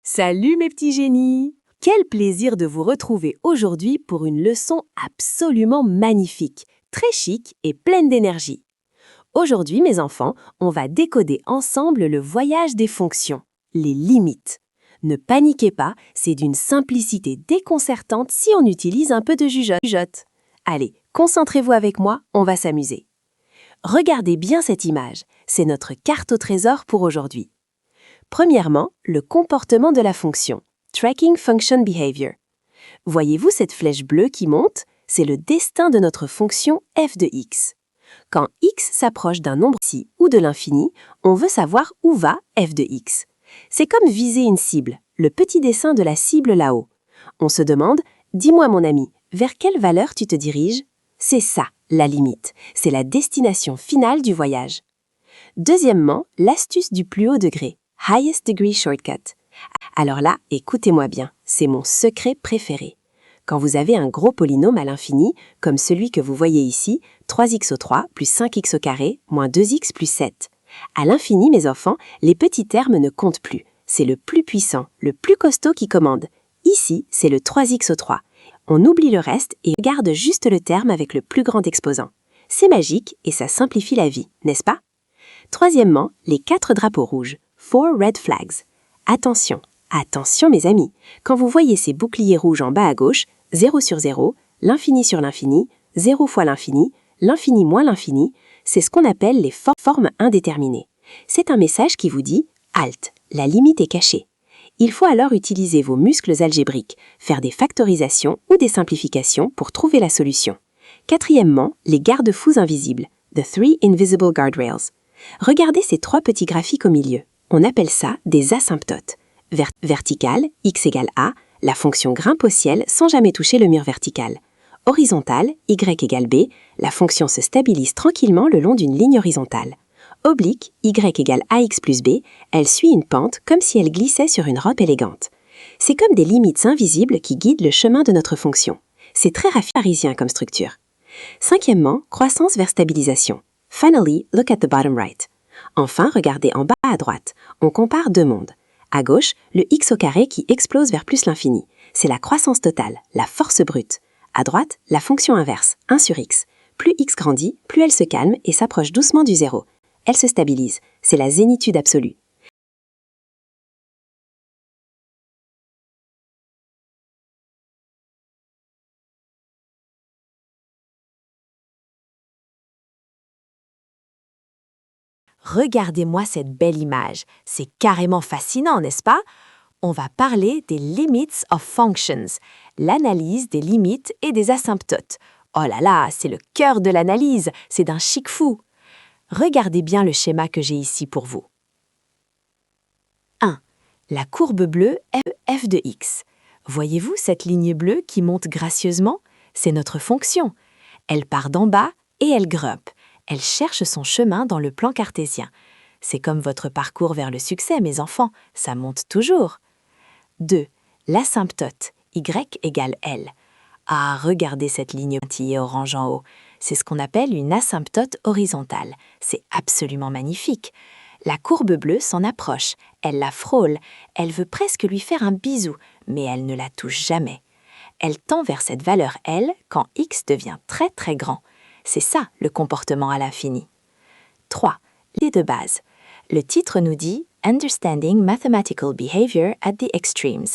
Salut mes petits génies! Quel plaisir de vous retrouver aujourd'hui pour une leçon absolument magnifique, très chic et pleine d'énergie. Aujourd'hui, mes enfants, on va décoder ensemble le voyage des fonctions, les limites. Ne paniquez pas, c'est d'une simplicité déconcertante si on utilise un peu de jugeote. Allez, concentrez-vous avec moi, on va s'amuser. Regardez bien cette image, c'est notre carte au trésor pour aujourd'hui. Premièrement, le comportement de la fonction, Tracking Function Behavior. Voyez-vous cette flèche bleue qui monte? C'est le destin de notre fonction f de x. Quand x s'approche d'un nombre ici ou de l'infini, on veut savoir où va f de x. C'est comme viser une cible, le petit dessin de la cible là-haut. On se demande, dis-moi mon ami, vers quelle valeur tu te diriges? C'est ça, la limite. C'est la destination finale du voyage. Deuxièmement, l'astuce du plus haut degré. Highest Degree Shortcut. Alors là, écoutez-moi bien, c'est mon secret préféré. Quand vous avez un gros polynôme à l'infini, comme celui que vous voyez ici, 3x au 3 plus 5x au carré moins 2x plus 7. À l'infini, mes enfants, les petits termes ne comptent plus. C'est le plus puissant, le plus costaud qui commande. Ici, c'est le 3x au 3. On oublie le reste et garde juste le terme avec le plus grand exposant. C'est magique et ça simplifie la vie, n'est-ce pas? Troisièmement, les 4 drapeaux rouges. 4 red flags. Attention, attention mes amis, quand vous voyez ces boucliers rouges en bas à gauche, 0 sur 0, l'infini sur l'infini, 0 fois l'infini moins l'infini, c'est ce qu'on appelle les formes indéterminées. C'est un message qui vous dit « Halt, la limite est cachée ». Il faut alors utiliser vos muscles algébriques, faire des factorisations ou des simplifications pour trouver la solution. Quatrièmement, les garde-fous invisibles, the 3 invisible guardrails. Regardez ces 3 petits graphiques au milieu. On appelle ça des asymptotes. Verticale, x égale a, la fonction grimpe au ciel sans jamais toucher le mur vertical. Horizontale, y égale b, la fonction se stabilise tranquillement le long d'une ligne horizontale. Oblique, y égale ax plus b, elle suit une pente comme si elle glissait sur une robe élégante. C'est comme des limites invisibles qui guident le chemin de notre fonction. C'est très parisien comme structure. Cinquièmement, croissance vers stabilisation. Finally, look at the bottom right. Enfin, regardez en bas à droite. On compare deux mondes. À gauche, le x au carré qui explose vers plus l'infini. C'est la croissance totale, la force brute. À droite, la fonction inverse, 1 sur x. Plus x grandit, plus elle se calme et s'approche doucement du zéro. Elle se stabilise. C'est la zénitude absolue. Regardez-moi cette belle image. C'est carrément fascinant, n'est-ce pas? On va parler des limits of functions, l'analyse des limites et des asymptotes. Oh là là, c'est le cœur de l'analyse, c'est d'un chic fou. Regardez bien le schéma que j'ai ici pour vous. 1. La courbe bleue f de x. Voyez-vous cette ligne bleue qui monte gracieusement? C'est notre fonction. Elle part d'en bas et elle grimpe. Elle cherche son chemin dans le plan cartésien. C'est comme votre parcours vers le succès, mes enfants, ça monte toujours. 2. L'asymptote, y égale L. Ah, regardez cette ligne pointillée orange en haut. C'est ce qu'on appelle une asymptote horizontale. C'est absolument magnifique. La courbe bleue s'en approche, elle la frôle, elle veut presque lui faire un bisou, mais elle ne la touche jamais. Elle tend vers cette valeur L quand x devient très très grand. C'est ça le comportement à l'infini. 3. L'idée de base. Le titre nous dit « Understanding Mathematical Behavior at the Extremes ».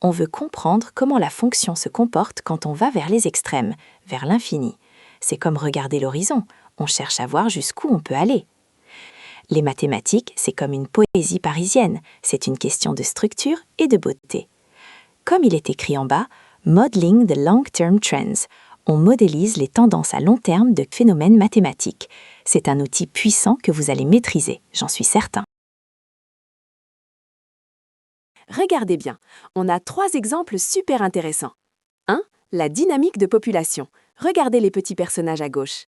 On veut comprendre comment la fonction se comporte quand on va vers les extrêmes, vers l'infini. C'est comme regarder l'horizon, on cherche à voir jusqu'où on peut aller. Les mathématiques, c'est comme une poésie parisienne, c'est une question de structure et de beauté. Comme il est écrit en bas, « Modeling the long-term trends », on modélise les tendances à long terme de phénomènes mathématiques. C'est un outil puissant que vous allez maîtriser, j'en suis certain. Regardez bien, on a 3 exemples super intéressants. 1. La dynamique de population. Regardez les petits personnages à gauche.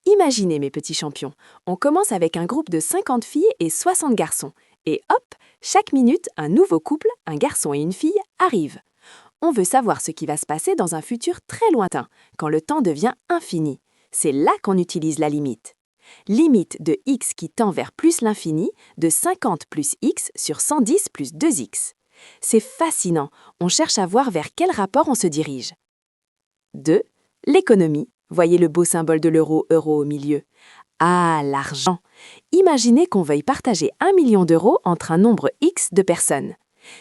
Imaginez mes petits champions, on commence avec un groupe de 50 filles et 60 garçons. Et hop, chaque minute, un nouveau couple, un garçon et une fille, arrive. On veut savoir ce qui va se passer dans un futur très lointain, quand le temps devient infini. C'est là qu'on utilise la limite. Limite de x qui tend vers plus l'infini, de 50 plus x sur 110 plus 2x. C'est fascinant, on cherche à voir vers quel rapport on se dirige. 2. L'économie. Voyez le beau symbole de l'euro, euro au milieu. Ah, l'argent. Imaginez qu'on veuille partager 1 million d'euros entre un nombre X de personnes.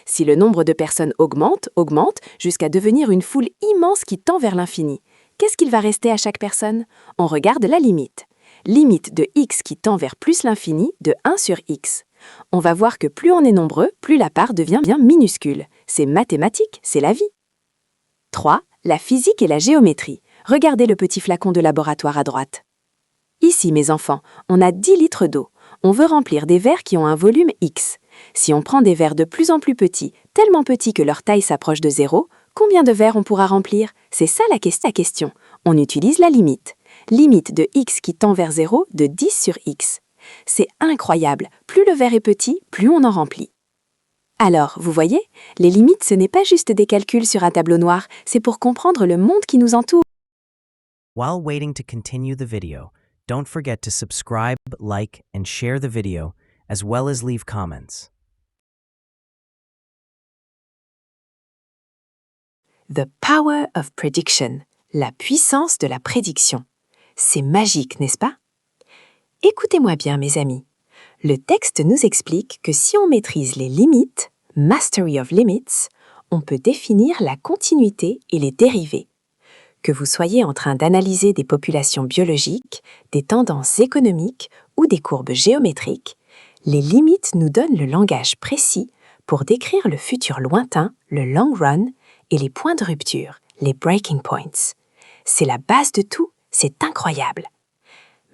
Si le nombre de personnes augmente, jusqu'à devenir une foule immense qui tend vers l'infini, qu'est-ce qu'il va rester à chaque personne? On regarde la limite. Limite de X qui tend vers plus l'infini de 1 sur X. On va voir que plus on est nombreux, plus la part devient bien minuscule. C'est mathématique, c'est la vie. 3. La physique et la géométrie. Regardez le petit flacon de laboratoire à droite. Ici, mes enfants, on a 10 litres d'eau. On veut remplir des verres qui ont un volume X. Si on prend des verres de plus en plus petits, tellement petits que leur taille s'approche de 0, combien de verres on pourra remplir? C'est ça la question. On utilise la limite. Limite de X qui tend vers 0 de 10 sur X. C'est incroyable, plus le verre est petit, plus on en remplit. Alors, vous voyez, les limites, ce n'est pas juste des calculs sur un tableau noir, c'est pour comprendre le monde qui nous entoure. While waiting to continue the video, don't forget to subscribe, like, and share the video, as well as leave comments. The power of prediction, la puissance de la prédiction. C'est magique, n'est-ce pas? Écoutez-moi bien, mes amis. Le texte nous explique que si on maîtrise les limites, mastery of limits, on peut définir la continuité et les dérivés. Que vous soyez en train d'analyser des populations biologiques, des tendances économiques ou des courbes géométriques, les limites nous donnent le langage précis pour décrire le futur lointain, le long run, et les points de rupture, les breaking points. C'est la base de tout, c'est incroyable.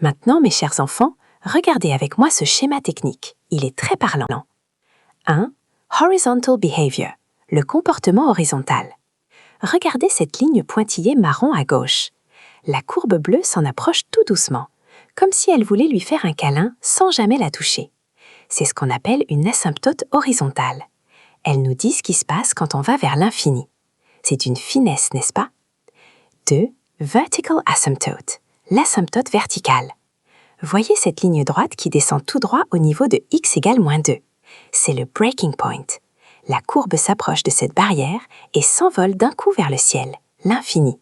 Maintenant, mes chers enfants, regardez avec moi ce schéma technique. Il est très parlant. 1. Horizontal behavior, le comportement horizontal. Regardez cette ligne pointillée marron à gauche. La courbe bleue s'en approche tout doucement, comme si elle voulait lui faire un câlin sans jamais la toucher. C'est ce qu'on appelle une asymptote horizontale. Elle nous dit ce qui se passe quand on va vers l'infini. C'est une finesse, n'est-ce pas? 2. Vertical asymptote, l'asymptote verticale. Voyez cette ligne droite qui descend tout droit au niveau de x égale moins 2. C'est le breaking point. La courbe s'approche de cette barrière et s'envole d'un coup vers le ciel, l'infini.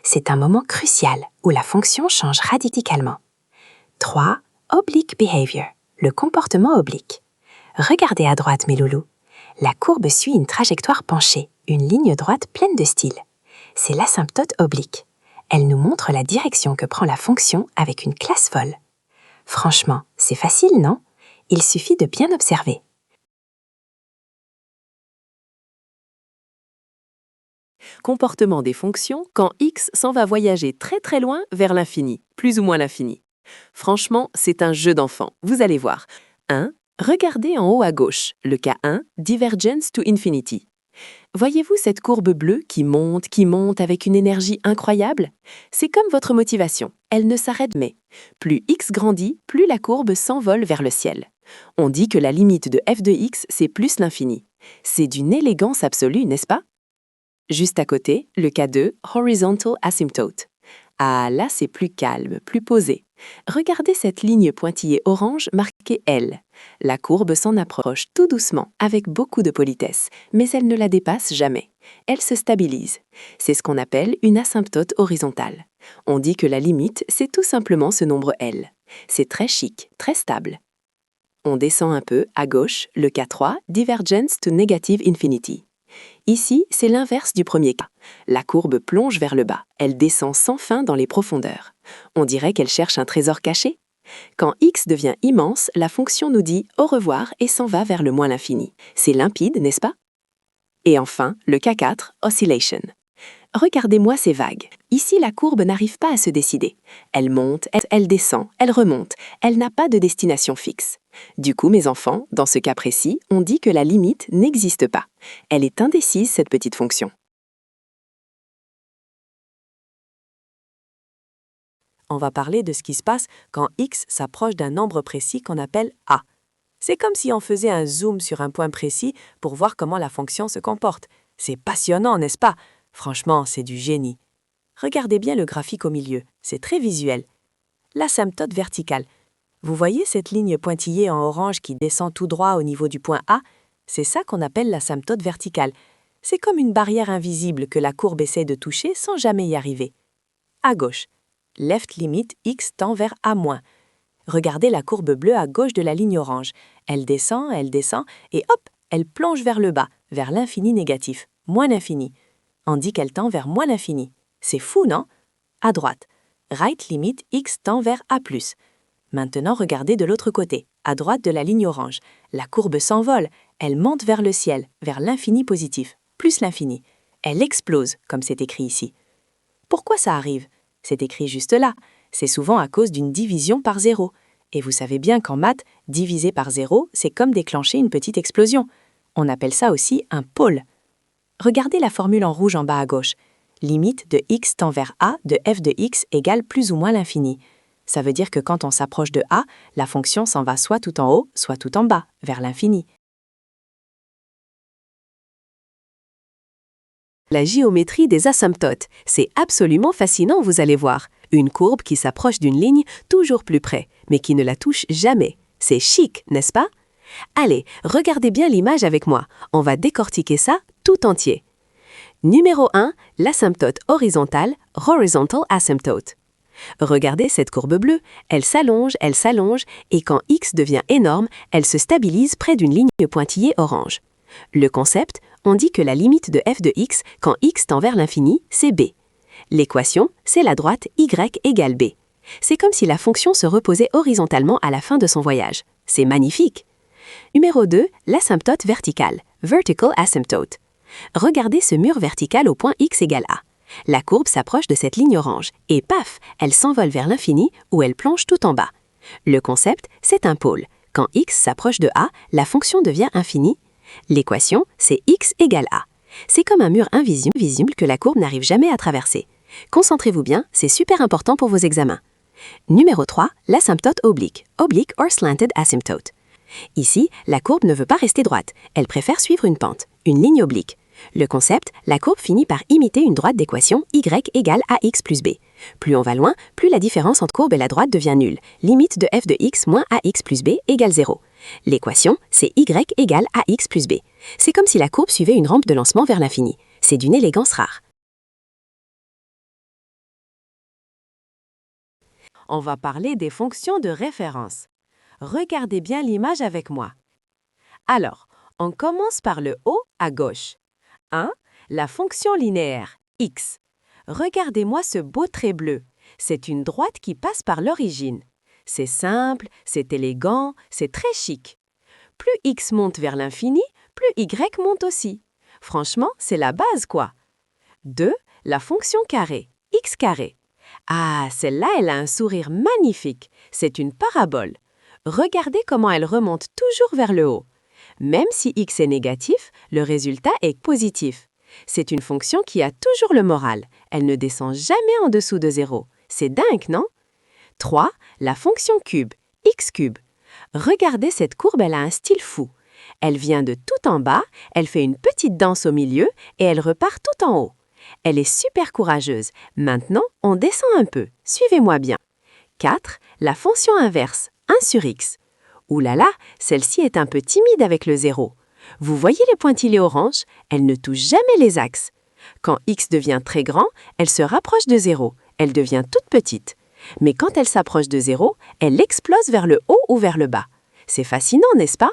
C'est un moment crucial où la fonction change radicalement. 3. Oblique behavior, le comportement oblique. Regardez à droite, mes loulous. La courbe suit une trajectoire penchée, une ligne droite pleine de style. C'est l'asymptote oblique. Elle nous montre la direction que prend la fonction avec une classe folle. Franchement, c'est facile, non? Il suffit de bien observer. Comportement des fonctions quand x s'en va voyager très très loin vers l'infini, plus ou moins l'infini. Franchement, c'est un jeu d'enfant, vous allez voir. 1. Regardez en haut à gauche, le cas 1, divergence to infinity. Voyez-vous cette courbe bleue qui monte avec une énergie incroyable? C'est comme votre motivation, elle ne s'arrête jamais. Plus x grandit, plus la courbe s'envole vers le ciel. On dit que la limite de f de x, c'est plus l'infini. C'est d'une élégance absolue, n'est-ce pas? Juste à côté, le cas 2, horizontal asymptote. Ah, là, c'est plus calme, plus posé. Regardez cette ligne pointillée orange marquée L. La courbe s'en approche tout doucement, avec beaucoup de politesse, mais elle ne la dépasse jamais. Elle se stabilise. C'est ce qu'on appelle une asymptote horizontale. On dit que la limite, c'est tout simplement ce nombre L. C'est très chic, très stable. On descend un peu, à gauche, le cas 3, divergence to negative infinity. Ici, c'est l'inverse du premier cas. La courbe plonge vers le bas, elle descend sans fin dans les profondeurs. On dirait qu'elle cherche un trésor caché. Quand x devient immense, la fonction nous dit au revoir et s'en va vers le moins l'infini. C'est limpide, n'est-ce pas? Et enfin, le cas 4, oscillation. Regardez-moi ces vagues. Ici, la courbe n'arrive pas à se décider. Elle monte, elle descend, elle remonte. Elle n'a pas de destination fixe. Du coup, mes enfants, dans ce cas précis, on dit que la limite n'existe pas. Elle est indécise, cette petite fonction. On va parler de ce qui se passe quand x s'approche d'un nombre précis qu'on appelle a. C'est comme si on faisait un zoom sur un point précis pour voir comment la fonction se comporte. C'est passionnant, n'est-ce pas? Franchement, c'est du génie. Regardez bien le graphique au milieu, c'est très visuel. L'asymptote verticale. Vous voyez cette ligne pointillée en orange qui descend tout droit au niveau du point A? C'est ça qu'on appelle l'asymptote verticale. C'est comme une barrière invisible que la courbe essaie de toucher sans jamais y arriver. À gauche, left limit x tend vers a-. Regardez la courbe bleue à gauche de la ligne orange. Elle descend, et hop, elle plonge vers le bas, vers l'infini négatif, moins l'infini. On dit qu'elle tend vers moins l'infini. C'est fou, non? À droite, right limit x tend vers a+. Maintenant, regardez de l'autre côté, à droite de la ligne orange. La courbe s'envole, elle monte vers le ciel, vers l'infini positif, plus l'infini. Elle explose, comme c'est écrit ici. Pourquoi ça arrive? C'est écrit juste là. C'est souvent à cause d'une division par 0. Et vous savez bien qu'en maths, diviser par 0, c'est comme déclencher une petite explosion. On appelle ça aussi un pôle. Regardez la formule en rouge en bas à gauche. Limite de x tend vers a de f de x égale plus ou moins l'infini. Ça veut dire que quand on s'approche de a, la fonction s'en va soit tout en haut, soit tout en bas, vers l'infini. La géométrie des asymptotes, c'est absolument fascinant, vous allez voir. Une courbe qui s'approche d'une ligne toujours plus près, mais qui ne la touche jamais. C'est chic, n'est-ce pas? Allez, regardez bien l'image avec moi. On va décortiquer ça tout entier. Numéro 1, l'asymptote horizontale, horizontal asymptote. Regardez cette courbe bleue, elle s'allonge, et quand x devient énorme, elle se stabilise près d'une ligne pointillée orange. Le concept, on dit que la limite de f de x, quand x tend vers l'infini, c'est b. L'équation, c'est la droite y égale b. C'est comme si la fonction se reposait horizontalement à la fin de son voyage. C'est magnifique. Numéro 2, l'asymptote verticale, vertical asymptote. Regardez ce mur vertical au point x égale a. La courbe s'approche de cette ligne orange et paf, elle s'envole vers l'infini où elle plonge tout en bas. Le concept, c'est un pôle. Quand x s'approche de a, la fonction devient infinie. L'équation, c'est x égale a. C'est comme un mur invisible que la courbe n'arrive jamais à traverser. Concentrez-vous bien, c'est super important pour vos examens. Numéro 3, l'asymptote oblique, oblique or slanted asymptote. Ici, la courbe ne veut pas rester droite, elle préfère suivre une pente, une ligne oblique. Le concept, la courbe finit par imiter une droite d'équation y égale ax plus b. Plus on va loin, plus la différence entre courbe et la droite devient nulle. Limite de f de x moins ax plus b égale 0. L'équation, c'est y égale ax plus b. C'est comme si la courbe suivait une rampe de lancement vers l'infini. C'est d'une élégance rare. On va parler des fonctions de référence. Regardez bien l'image avec moi. Alors, on commence par le haut à gauche. 1. La fonction linéaire, x. Regardez-moi ce beau trait bleu. C'est une droite qui passe par l'origine. C'est simple, c'est élégant, c'est très chic. Plus x monte vers l'infini, plus y monte aussi. Franchement, c'est la base, quoi. 2. La fonction carré, x carré. Ah, celle-là, elle a un sourire magnifique. C'est une parabole. Regardez comment elle remonte toujours vers le haut. Même si x est négatif, le résultat est positif. C'est une fonction qui a toujours le moral. Elle ne descend jamais en dessous de 0. C'est dingue, non? 3. La fonction cube, x cube. Regardez cette courbe, elle a un style fou. Elle vient de tout en bas, elle fait une petite danse au milieu et elle repart tout en haut. Elle est super courageuse. Maintenant, on descend un peu. Suivez-moi bien. 4. La fonction inverse, 1 sur x. Ouh là là, celle-ci est un peu timide avec le 0. Vous voyez les pointillés orange? Elle ne touche jamais les axes. Quand x devient très grand, elle se rapproche de 0. Elle devient toute petite. Mais quand elle s'approche de 0, elle explose vers le haut ou vers le bas. C'est fascinant, n'est-ce pas?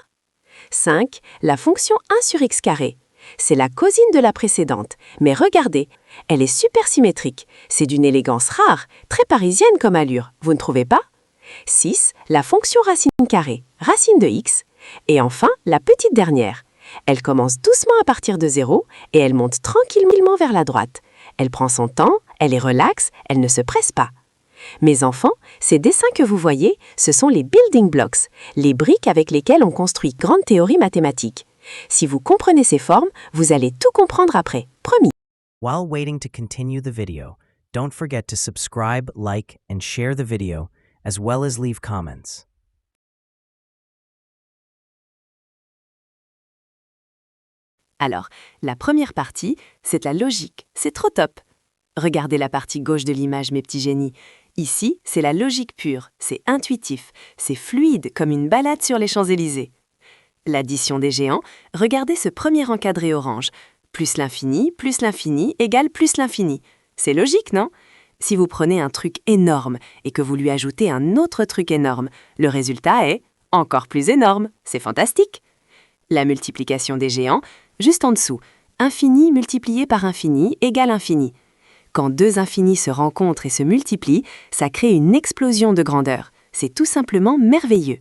5. La fonction 1 sur x carré. C'est la cousine de la précédente. Mais regardez, elle est super symétrique. C'est d'une élégance rare, très parisienne comme allure, vous ne trouvez pas? 6. La fonction racine carrée, racine de x. Et enfin, la petite dernière. Elle commence doucement à partir de 0 et elle monte tranquillement vers la droite. Elle prend son temps, elle est relaxe, elle ne se presse pas. Mes enfants, ces dessins que vous voyez, ce sont les building blocks, les briques avec lesquelles on construit grandes théories mathématiques. Si vous comprenez ces formes, vous allez tout comprendre après, promis. While waiting to continue the video, don't forget to subscribe, like, and share the video, as well as leave comments. Alors, la première partie, c'est la logique. C'est trop top. Regardez la partie gauche de l'image, mes petits génies. Ici, c'est la logique pure. C'est intuitif. C'est fluide comme une balade sur les Champs-Élysées. L'addition des géants, regardez ce premier encadré orange. Plus l'infini égale plus l'infini. C'est logique, non? Si vous prenez un truc énorme et que vous lui ajoutez un autre truc énorme, le résultat est encore plus énorme. C'est fantastique. La multiplication des géants, juste en dessous. Infini multiplié par infini égale infini. Quand deux infinis se rencontrent et se multiplient, ça crée une explosion de grandeur. C'est tout simplement merveilleux.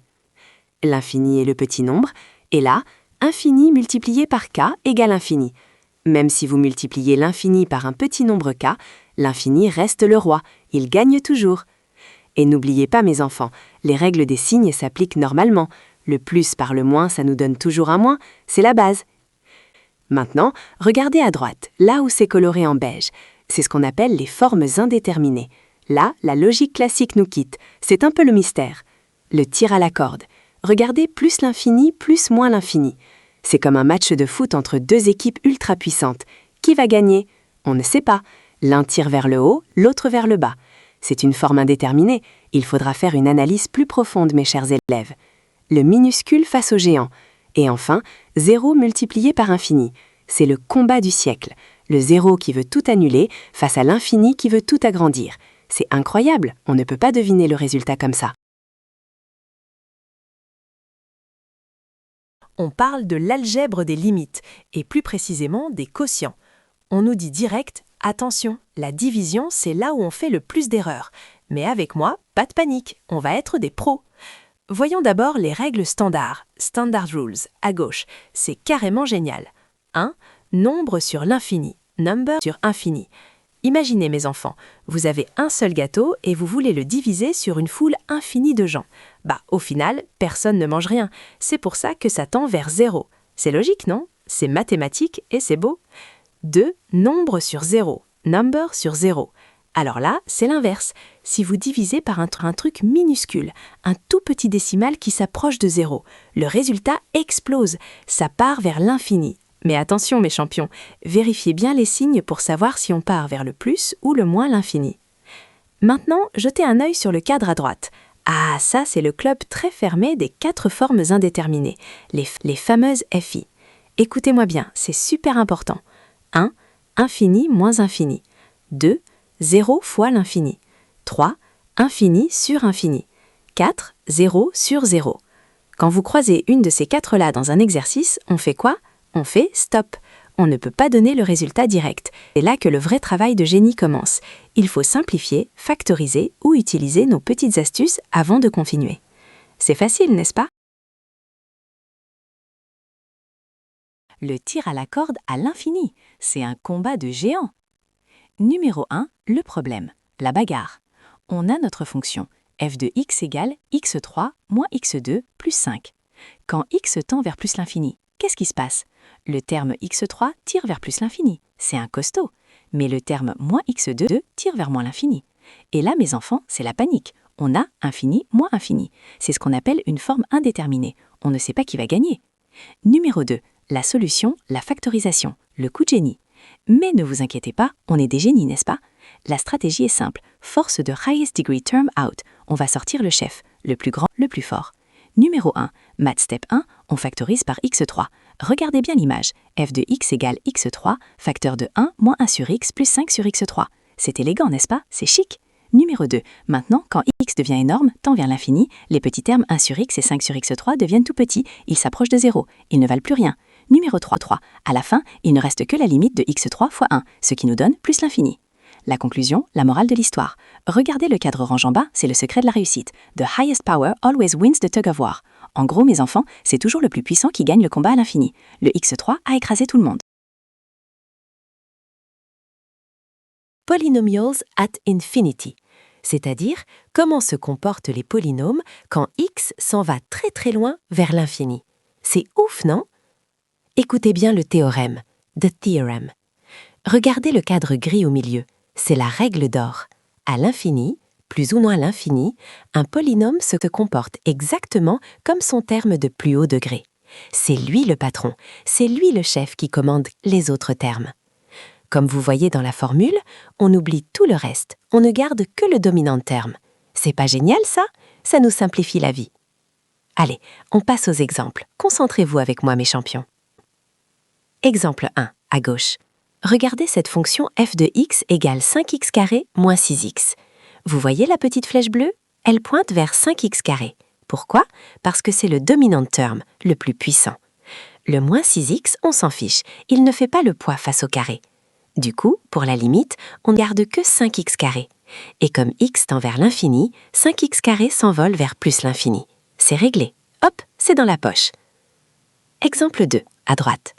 L'infini est le petit nombre, et là, infini multiplié par k égale infini. Même si vous multipliez l'infini par un petit nombre k, l'infini reste le roi, il gagne toujours. Et n'oubliez pas, mes enfants, les règles des signes s'appliquent normalement. Le plus par le moins, ça nous donne toujours un moins, c'est la base. Maintenant, regardez à droite, là où c'est coloré en beige. C'est ce qu'on appelle les formes indéterminées. Là, la logique classique nous quitte. C'est un peu le mystère. Le tir à la corde. Regardez plus l'infini, plus moins l'infini. C'est comme un match de foot entre deux équipes ultra puissantes. Qui va gagner? On ne sait pas. L'un tire vers le haut, l'autre vers le bas. C'est une forme indéterminée. Il faudra faire une analyse plus profonde, mes chers élèves. Le minuscule face au géant. Et enfin, 0 multiplié par infini. C'est le combat du siècle. Le 0 qui veut tout annuler face à l'infini qui veut tout agrandir. C'est incroyable, on ne peut pas deviner le résultat comme ça. On parle de l'algèbre des limites, et plus précisément des quotients. On nous dit direct, attention, la division, c'est là où on fait le plus d'erreurs. Mais avec moi, pas de panique, on va être des pros. Voyons d'abord les règles standards, Standard Rules, à gauche. C'est carrément génial. 1. Nombre sur l'infini, number sur infini. Imaginez, mes enfants, vous avez un seul gâteau et vous voulez le diviser sur une foule infinie de gens. Au final, personne ne mange rien. C'est pour ça que ça tend vers 0. C'est logique, non? C'est mathématique et c'est beau. 2. Nombre sur 0, number sur 0. Alors là, c'est l'inverse. Si vous divisez par un truc minuscule, un tout petit décimal qui s'approche de 0, le résultat explose. Ça part vers l'infini. Mais attention, mes champions, vérifiez bien les signes pour savoir si on part vers le plus ou le moins l'infini. Maintenant, jetez un œil sur le cadre à droite. Ah, ça, c'est le club très fermé des 4 formes indéterminées, les fameuses FI. Écoutez-moi bien, c'est super important. 1. Infini moins infini. 2. 0 fois l'infini. 3. Infini sur infini. 4. 0 sur 0. Quand vous croisez une de ces 4-là dans un exercice, on fait quoi? On fait stop. On ne peut pas donner le résultat direct. C'est là que le vrai travail de génie commence. Il faut simplifier, factoriser ou utiliser nos petites astuces avant de continuer. C'est facile, n'est-ce pas? Le tir à la corde à l'infini, c'est un combat de géants. Numéro 1, le problème, la bagarre. On a notre fonction f de x égale x3 moins x2 plus 5. Quand x tend vers plus l'infini, qu'est-ce qui se passe? Le terme x3 tire vers plus l'infini, c'est un costaud. Mais le terme moins x2 tire vers moins l'infini. Et là, mes enfants, c'est la panique. On a infini moins infini. C'est ce qu'on appelle une forme indéterminée. On ne sait pas qui va gagner. Numéro 2, la solution, la factorisation, le coup de génie. Mais ne vous inquiétez pas, on est des génies, n'est-ce pas? La stratégie est simple. Force de highest degree term out. On va sortir le chef, le plus grand, le plus fort. Numéro 1, math step 1, on factorise par x3. Regardez bien l'image. f de x égale x3, facteur de 1 moins 1 sur x plus 5 sur x3. C'est élégant, n'est-ce pas? C'est chic. Numéro 2, maintenant, quand x devient énorme, tend vers l'infini, les petits termes 1 sur x et 5 sur x3 deviennent tout petits. Ils s'approchent de 0. Ils ne valent plus rien. Numéro 3, à la fin, il ne reste que la limite de x3 fois 1, ce qui nous donne plus l'infini. La conclusion, la morale de l'histoire. Regardez le cadre orange en bas, c'est le secret de la réussite. The highest power always wins the tug of war. En gros, mes enfants, c'est toujours le plus puissant qui gagne le combat à l'infini. Le x3 a écrasé tout le monde. Polynomials at infinity, c'est-à-dire comment se comportent les polynômes quand x s'en va très très loin vers l'infini. C'est ouf, non? Écoutez bien le théorème, the theorem. Regardez le cadre gris au milieu, c'est la règle d'or. À l'infini, plus ou moins l'infini, un polynôme se comporte exactement comme son terme de plus haut degré. C'est lui le patron, c'est lui le chef qui commande les autres termes. Comme vous voyez dans la formule, on oublie tout le reste, on ne garde que le dominant terme. C'est pas génial ça? Ça nous simplifie la vie. Allez, on passe aux exemples. Concentrez-vous avec moi, mes champions. Exemple 1, à gauche. Regardez cette fonction f de x égale 5x carré moins 6x. Vous voyez la petite flèche bleue? Elle pointe vers 5x carré. Pourquoi? Parce que c'est le dominant term, le plus puissant. Le moins 6x, on s'en fiche, il ne fait pas le poids face au carré. Du coup, pour la limite, on ne garde que 5x carré. Et comme x tend vers l'infini, 5x carré s'envole vers plus l'infini. C'est réglé. Hop, c'est dans la poche. Exemple 2, à droite.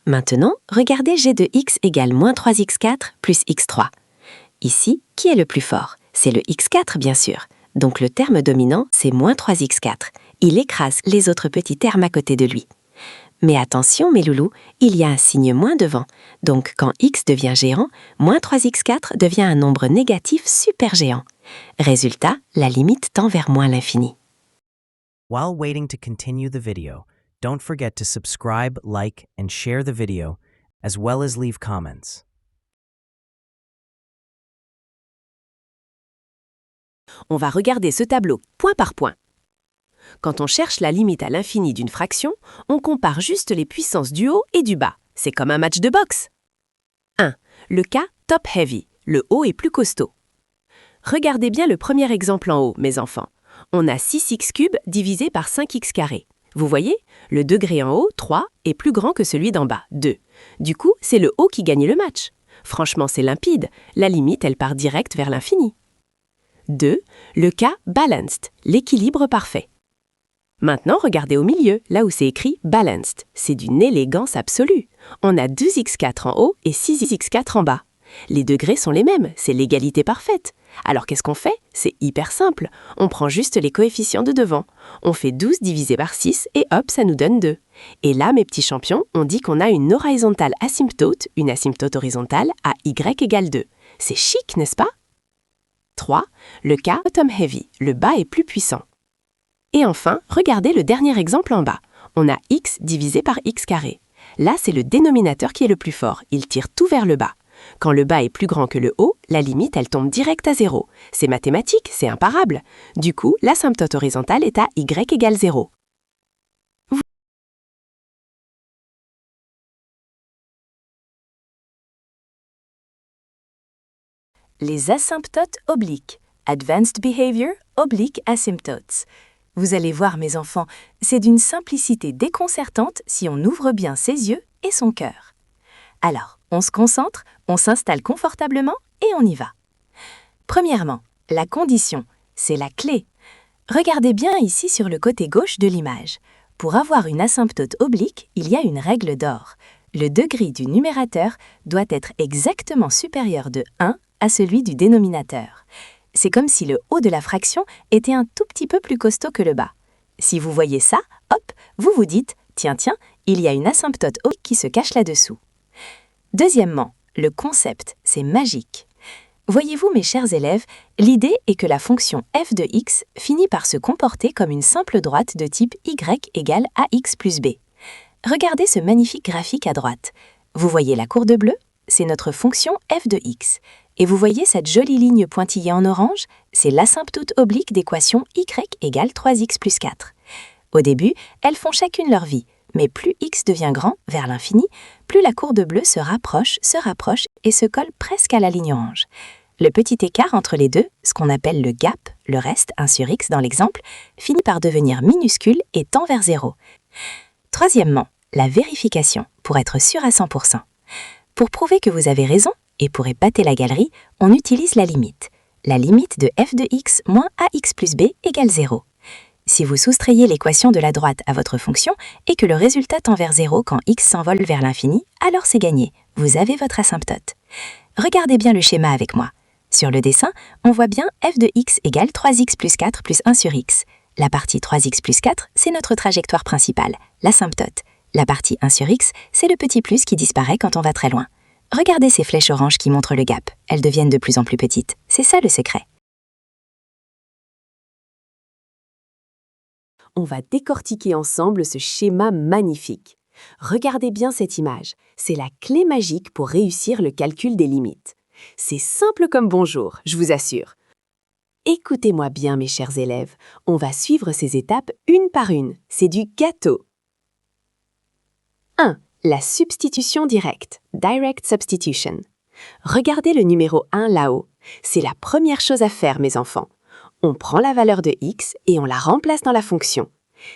Maintenant, regardez g de x égale moins 3x4 plus x3. Ici, qui est le plus fort? C'est le x4, bien sûr. Donc le terme dominant, c'est moins 3x4. Il écrase les autres petits termes à côté de lui. Mais attention, mes loulous, il y a un signe moins devant. Donc quand x devient géant, moins 3x4 devient un nombre négatif super géant. Résultat, la limite tend vers moins l'infini. While waiting to continue the video, don't forget to subscribe, like, and share the video, as well as leave comments. On va regarder ce tableau point par point. Quand on cherche la limite à l'infini d'une fraction, on compare juste les puissances du haut et du bas. C'est comme un match de boxe. 1. Le cas top heavy. Le haut est plus costaud. Regardez bien le premier exemple en haut, mes enfants. On a 6x³ divisé par 5x carré. Vous voyez, le degré en haut, 3, est plus grand que celui d'en bas, 2. Du coup, c'est le haut qui gagne le match. Franchement, c'est limpide. La limite, elle part direct vers l'infini. 2. Le cas balanced, l'équilibre parfait. Maintenant, regardez au milieu, là où c'est écrit balanced. C'est d'une élégance absolue. On a 2x4 en haut et 6x4 en bas. Les degrés sont les mêmes, c'est l'égalité parfaite. Alors qu'est-ce qu'on fait? C'est hyper simple. On prend juste les coefficients de devant. On fait 12 divisé par 6 et hop, ça nous donne 2. Et là, mes petits champions, on dit qu'on a une horizontale asymptote, une asymptote horizontale, à y égale 2. C'est chic, n'est-ce pas? 3. Le cas bottom heavy, le bas est plus puissant. Et enfin, regardez le dernier exemple en bas. On a x divisé par x carré. Là, c'est le dénominateur qui est le plus fort. Il tire tout vers le bas. Quand le bas est plus grand que le haut, la limite, elle tombe direct à 0. C'est mathématique, c'est imparable. Du coup, l'asymptote horizontale est à y égale 0. Les asymptotes obliques. Advanced Behavior Oblique Asymptotes. Vous allez voir, mes enfants, c'est d'une simplicité déconcertante si on ouvre bien ses yeux et son cœur. Alors, on se concentre, on s'installe confortablement et on y va. Premièrement, la condition, c'est la clé. Regardez bien ici sur le côté gauche de l'image. Pour avoir une asymptote oblique, il y a une règle d'or. Le degré du numérateur doit être exactement supérieur de 1 à celui du dénominateur. C'est comme si le haut de la fraction était un tout petit peu plus costaud que le bas. Si vous voyez ça, hop, vous vous dites « Tiens, il y a une asymptote oblique qui se cache là-dessous ». Deuxièmement, le concept, c'est magique. Voyez-vous, mes chers élèves, l'idée est que la fonction f de x finit par se comporter comme une simple droite de type y égale ax plus b. Regardez ce magnifique graphique à droite. Vous voyez la courbe bleue? C'est notre fonction f de x. Et vous voyez cette jolie ligne pointillée en orange? C'est l'asymptote oblique d'équation y égale 3x plus 4. Au début, elles font chacune leur vie, mais plus x devient grand, vers l'infini, plus la courbe bleue se rapproche et se colle presque à la ligne orange. Le petit écart entre les deux, ce qu'on appelle le gap, le reste, 1 sur x dans l'exemple, finit par devenir minuscule et tend vers 0. Troisièmement, la vérification, pour être sûr à 100%. Pour prouver que vous avez raison, et pour épater la galerie, on utilise la limite. La limite de f de x moins ax plus b égale 0. Si vous soustrayez l'équation de la droite à votre fonction et que le résultat tend vers 0 quand x s'envole vers l'infini, alors c'est gagné. Vous avez votre asymptote. Regardez bien le schéma avec moi. Sur le dessin, on voit bien f de x égale 3x plus 4 plus 1 sur x. La partie 3x plus 4, c'est notre trajectoire principale, l'asymptote. La partie 1 sur x, c'est le petit plus qui disparaît quand on va très loin. Regardez ces flèches oranges qui montrent le gap. Elles deviennent de plus en plus petites. C'est ça le secret. On va décortiquer ensemble ce schéma magnifique. Regardez bien cette image. C'est la clé magique pour réussir le calcul des limites. C'est simple comme bonjour, je vous assure. Écoutez-moi bien, mes chers élèves. On va suivre ces étapes une par une. C'est du gâteau. 1. La substitution directe. Direct substitution. Regardez le numéro 1 là-haut. C'est la première chose à faire, mes enfants. On prend la valeur de x et on la remplace dans la fonction.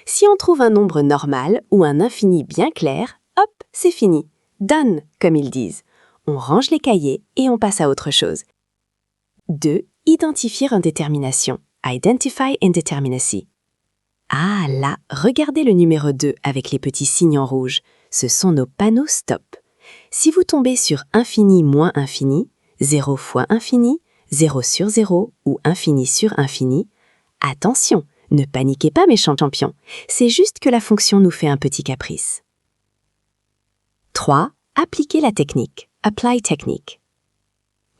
Si on trouve un nombre normal ou un infini bien clair, hop, c'est fini. Done, comme ils disent. On range les cahiers et on passe à autre chose. 2. Identifier indétermination. Identify indeterminacy. Ah là, regardez le numéro 2 avec les petits signes en rouge. Ce sont nos panneaux stop. Si vous tombez sur infini moins infini, 0 fois infini, 0 sur 0 ou infini sur infini, attention, ne paniquez pas mes champions, c'est juste que la fonction nous fait un petit caprice. 3. Appliquer la technique. Apply technique.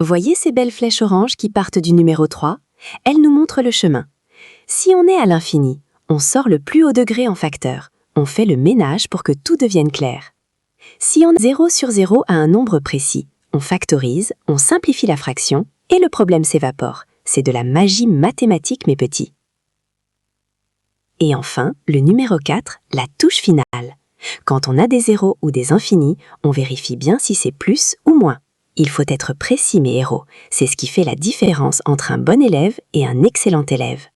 Voyez ces belles flèches oranges qui partent du numéro 3? Elles nous montrent le chemin. Si on est à l'infini, on sort le plus haut degré en facteur. On fait le ménage pour que tout devienne clair. Si on a 0 sur 0 à un nombre précis, on factorise, on simplifie la fraction et le problème s'évapore. C'est de la magie mathématique, mes petits. Et enfin, le numéro 4, la touche finale. Quand on a des zéros ou des infinis, on vérifie bien si c'est plus ou moins. Il faut être précis, mes héros. C'est ce qui fait la différence entre un bon élève et un excellent élève.